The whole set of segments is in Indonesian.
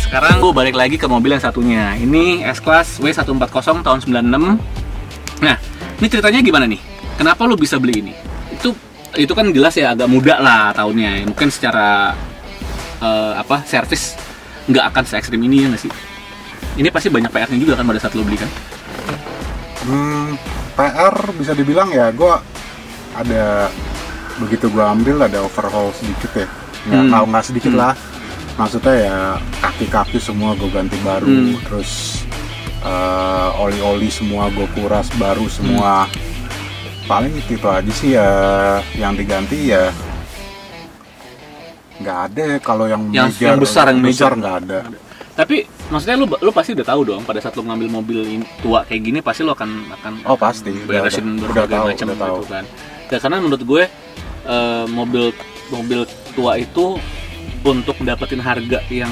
sekarang gue balik lagi ke mobil yang satunya. Ini S-Class W140 tahun 96. Nah, ini ceritanya gimana nih? Kenapa lu bisa beli ini? Itu kan jelas ya agak muda lah tahunnya. Mungkin secara servis nggak akan se-ekstrim ini ya nggak sih? Ini pasti banyak PR-nya juga kan pada saat lo beli kan? PR bisa dibilang ya, gue ada begitu gue ambil ada overhaul sedikit ya, nggak sedikit lah. Maksudnya ya kaki-kaki semua gue ganti baru, terus oli-oli semua gue kuras baru semua. Paling itu aja sih ya yang diganti ya. Nggak ada kalau yang besar nggak ada. Tapi maksudnya lu pasti udah tahu dong pada saat lu ngambil mobil tua kayak gini pasti lu akan pasti beresin berbagai macam gitu kan. Dan karena menurut gue mobil tua itu untuk mendapatkan harga yang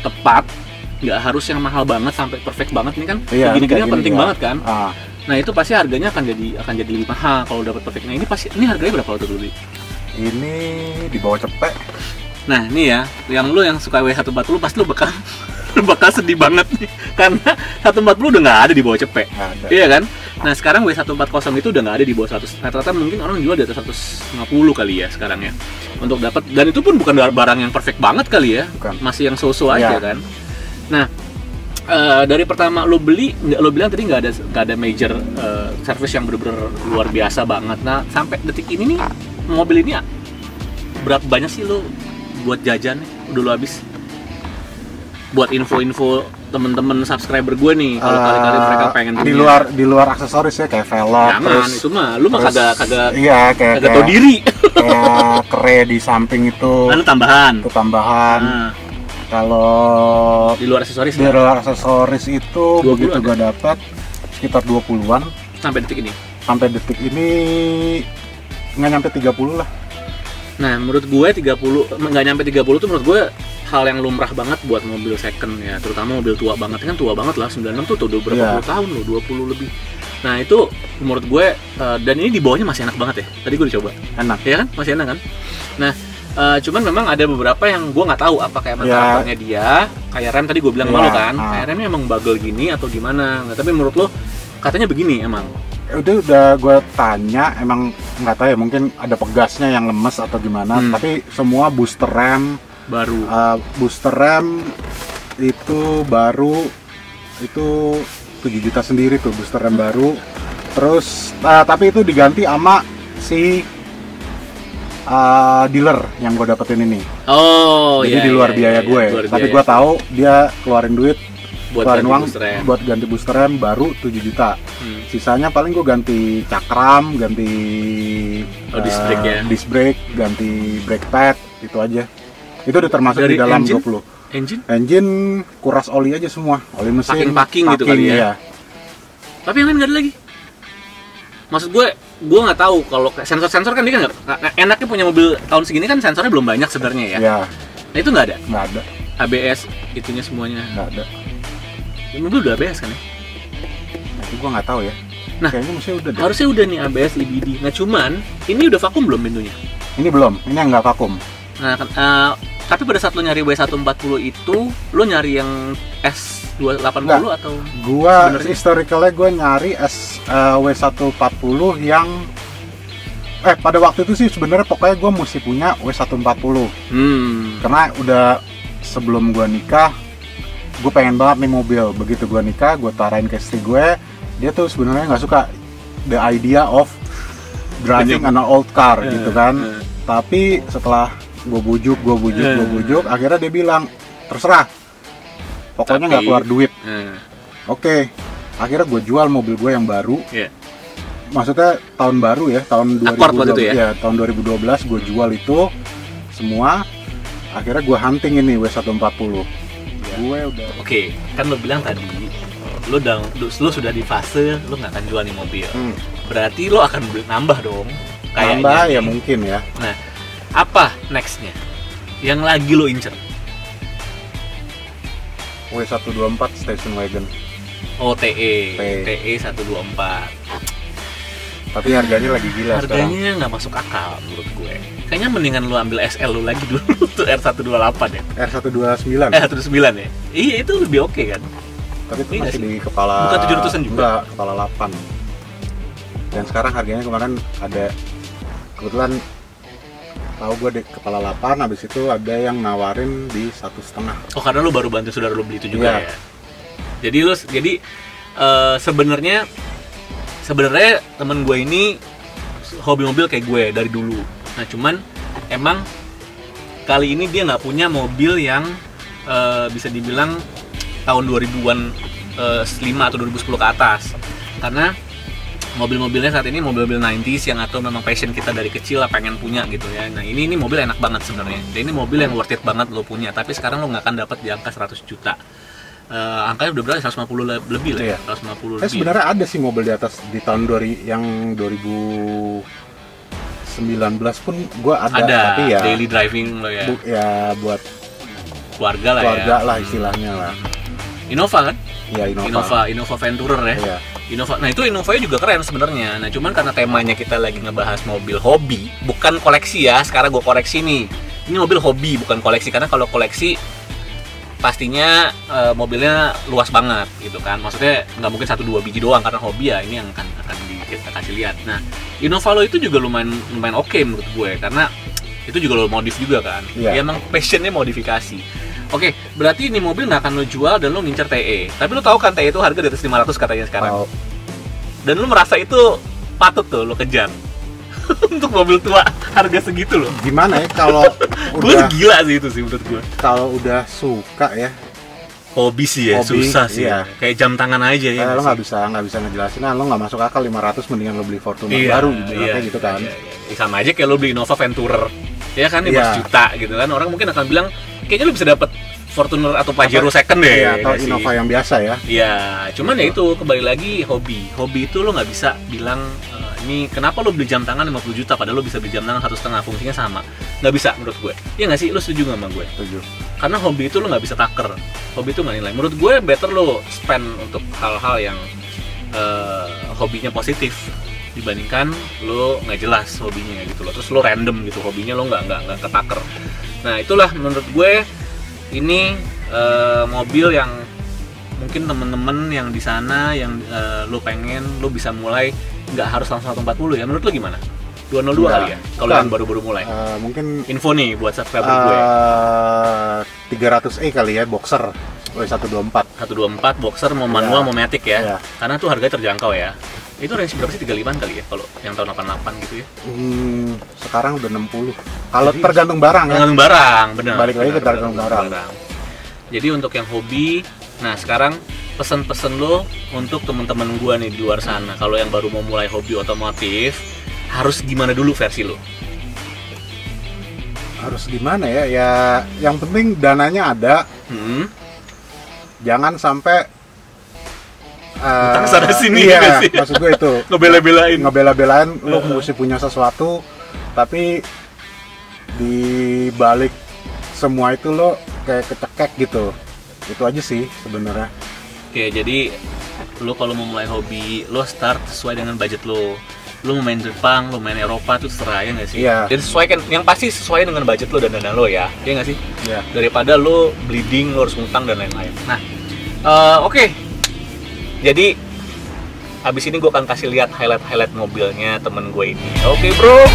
tepat nggak harus yang mahal banget sampai perfect banget ini kan. Gini-gini penting banget kan. Nah itu pasti harganya akan jadi lebih mahal kalau dapat perfect. Nah ini harganya berapa waktu dulu? Ini di bawah cepet. Nah ini ya, yang suka W140 pasti lu bakal sedih banget nih, karena 140 udah nggak ada di bawah cepet, iya kan? Nah sekarang W140 itu udah nggak ada di bawah 100, rata-rata mungkin orang jual di atas 150 kali ya sekarang ya, untuk dapat, dan itu pun bukan barang yang perfect banget kali ya, masih yang so-so aja kan. Nah dari pertama lo beli, lo bilang tadi nggak ada major service yang bener-bener luar biasa banget. Nah sampai detik ini nih mobil ini berapa banyak sih lo buat jajan nih, udah lo habis? Buat info-info temen-temen subscriber gue nih, kalau kali-kali mereka pengen punya. Di luar aksesoris ya kayak velg. Jangan, itu mah lu mah kagak tahu diri. Kayak kere di samping itu. Lalu tambahan. Itu tambahan. Kalau di luar aksesoris. Di luar aksesoris itu begitu gue dapat sekitar 20-an. Sampai detik ini. Sampai detik ini nggak nyampe 30 lah. Nah, menurut gue 30, nggak nyampe 30 tuh menurut gue hal yang lumrah banget buat mobil second ya, terutama mobil tua banget, kan tua banget lah, 96 tuh udah berapa puluh tahun loh, 20 lebih. Nah itu menurut gue, dan ini di bawahnya masih enak banget ya, tadi gue dicoba. Enak. Ya kan, masih enak kan? Nah, cuman memang ada beberapa yang gue nggak tahu apakah emang karakternya dia, kayak rem tadi gue bilang sama lo kan, kayak remnya emang bagel gini atau gimana, nggak, tapi menurut lo katanya begini emang. Udah gue tanya, emang nggak tahu ya, mungkin ada pegasnya yang lemes atau gimana, tapi semua booster rem baru. Booster rem itu baru, itu 7 juta sendiri tuh booster rem baru. Terus tapi itu diganti sama si dealer yang gue dapetin ini. Jadi di luar biaya gue. Tapi gue tahu dia keluarin duit, keluarin uang buat ganti booster rem baru 7 juta. Sisanya paling gue ganti cakram, ganti disc brake, ganti brake pad, itu aja. Itu udah termasuk dari di dalam engine? 20. Engine kuras oli aja semua, oli mesin, packing gitu kali ya. Tapi yang lain nggak ada lagi. Maksud gue nggak tahu kalau sensor kan dia kan enaknya punya mobil tahun segini kan sensornya belum banyak sebenarnya ya. Nah itu nggak ada. Nggak ada. ABS itunya semuanya. Nggak ada. Mobil udah ABS kan ya? Itu gue nggak tahu ya. Nah, harusnya udah nih ABS EBD. Nah cuman ini udah vakum belum pintunya? Ini belum. Ini yang nggak vakum. Nah, tapi pada saat lo nyari W140 itu, lo nyari yang S280 atau? Gua historicalnya gue nyari W140 yang pada waktu itu sih sebenarnya pokoknya gue mesti punya W140. Karena udah sebelum gue nikah, gue pengen banget nih mobil. Begitu gue nikah, gue tarain ke istri gue. Dia tuh sebenarnya nggak suka the idea of driving an old car gitu kan. Tapi setelah gue bujuk, akhirnya dia bilang terserah, pokoknya nggak keluar duit. Oke. Akhirnya gue jual mobil gue yang baru. Maksudnya tahun baru ya, tahun 2012 ya, tahun 2012 gue jual itu semua. Akhirnya gue hunting ini W140. Gue udah. Oke, kan lo bilang tadi lo sudah di fase lo nggak akan jual nih mobil. Berarti lo akan nambah dong. Nambah ya mungkin ya. Nah, apa nextnya yang lagi lo incer? W124 station wagon. TE 124. Tapi harganya lagi gila sekarang. Harganya nggak masuk akal menurut gue. Kayaknya mendingan lu ambil SL lu lagi dulu tuh R128 ya. R129. R129 ya. Iya itu lebih oke kan. Tapi itu masih di kepala. Bukan 700-an juga. Enggak, kepala 8. Dan sekarang harganya kemarin ada kebetulan tahu gue di kepala 8, habis itu ada yang nawarin di 1,5. Oh karena lu baru bantu saudara lu beli itu juga ya. Jadi sebenarnya temen gue ini hobi mobil kayak gue dari dulu. Nah cuman emang kali ini dia nggak punya mobil yang bisa dibilang tahun 2000-an 5 atau 2010 ke atas. Karena mobil-mobilnya saat ini mobil-mobil 90s yang atau memang passion kita dari kecil lah pengen punya gitu ya. Nah ini mobil enak banget sebenarnya. Dan ini mobil yang worth it banget lo punya. Tapi sekarang lo nggak akan dapat di angka 100 juta. Angkanya udah berapa? 150 lebih lah ya. 150 lebih. Sebenarnya ada sih mobil di atas di tahun yang 2019 pun gue ada. Tapi ya daily driving lo ya. Ya buat keluarga lah keluarga ya. lah istilahnya lah. Innova kan? Iya Innova Venturer ya. Iya. Innova. Nah itu Innovanya juga keren sebenarnya. Nah cuman karena temanya kita lagi ngebahas mobil hobi, bukan koleksi ya. Sekarang gue koreksi nih. Ini mobil hobi bukan koleksi, karena kalau koleksi pastinya mobilnya luas banget gitu kan. Maksudnya nggak mungkin 1-2 biji doang, karena hobi ya ini yang akan kita kasih lihat. Nah Innova lo itu juga lumayan oke menurut gue, karena itu juga lo modif juga kan. Iya. Ya, emang passionnya modifikasi. Oke, berarti ini mobil nggak akan lo jual dan lo ngincer TE. Tapi lo tahu kan TE itu harga di atas 500 katanya sekarang. Oh. Dan lo merasa itu patut tuh lo kejar. Untuk mobil tua harga segitu loh. Gimana ya kalau Gue gila sih itu sih menurut gue. Kalau udah suka ya. Hobi sih ya, Hobi, susah sih. iya. Kayak jam tangan aja ya. Lo nggak bisa ngejelasin. Nah, lo nggak masuk akal 500 mendingan lo beli Fortuner baru kayak gitu kan. Iya. Sama aja kayak lo beli Innova Venturer. Ya kan 15 juta gitu kan. Orang mungkin akan bilang kayaknya lo bisa dapat Fortuner atau Pajero second deh. Iya, atau Innova yang biasa ya. Iya, cuman ya itu kembali lagi hobi. Hobi itu lo nggak bisa bilang ini kenapa lo beli jam tangan 50 juta padahal lo bisa beli jam tangan 1,5, fungsinya sama. Nggak bisa menurut gue. Iya nggak sih? Lo setuju nggak sama gue? Setuju. Karena hobi itu lo nggak bisa taker. Hobi itu nggak nilai. Menurut gue better lo spend untuk hal-hal yang hobinya positif dibandingkan lo nggak jelas hobinya gitu lo. Terus lo random gitu hobinya, lo nggak ketaker. Nah itulah menurut gue ini mobil yang mungkin temen-temen yang di sana yang lo pengen lo bisa mulai, nggak harus langsung 140 ya. Menurut lo gimana? 202 kali ya kalau yang baru-baru mulai. Mungkin info nih buat subscriber gue. 300e kali ya, boxer W124 boxer mau manual mau matic ya. Iya. Karena tuh harganya terjangkau ya. Itu range berapa sih? 35 kali ya kalau yang tahun 88 gitu ya. Sekarang udah 60. Kalau tergantung barang ya. Tergantung barang, benar. Balik lagi ke tergantung barang. Jadi untuk yang hobi, nah sekarang pesen-pesen lo untuk teman-teman gua nih di luar sana. Kalau yang baru mau mulai hobi otomotif, harus gimana dulu versi lo? Harus gimana ya? Ya yang penting dananya ada. Jangan sampai utang sana sini iya, sih. Maksud gue itu ngebela-belain lo mesti punya sesuatu, tapi di balik semua itu lo kayak kecekek gitu. Itu aja sih sebenarnya. Oke, jadi lo kalau mau mulai hobi, lo start sesuai dengan budget lo. Lo mau main Jepang, lo main Eropa tuh terserah ya nggak sih? Iya. Jadi sesuaikan, yang pasti sesuai dengan budget lo dan dana lo ya, ya nggak sih? Iya. Daripada lo bleeding, lo harus ngutang dan lain-lain. Nah, oke. Jadi abis ini gue akan kasih lihat highlight mobilnya temen gue ini. Oke, bro.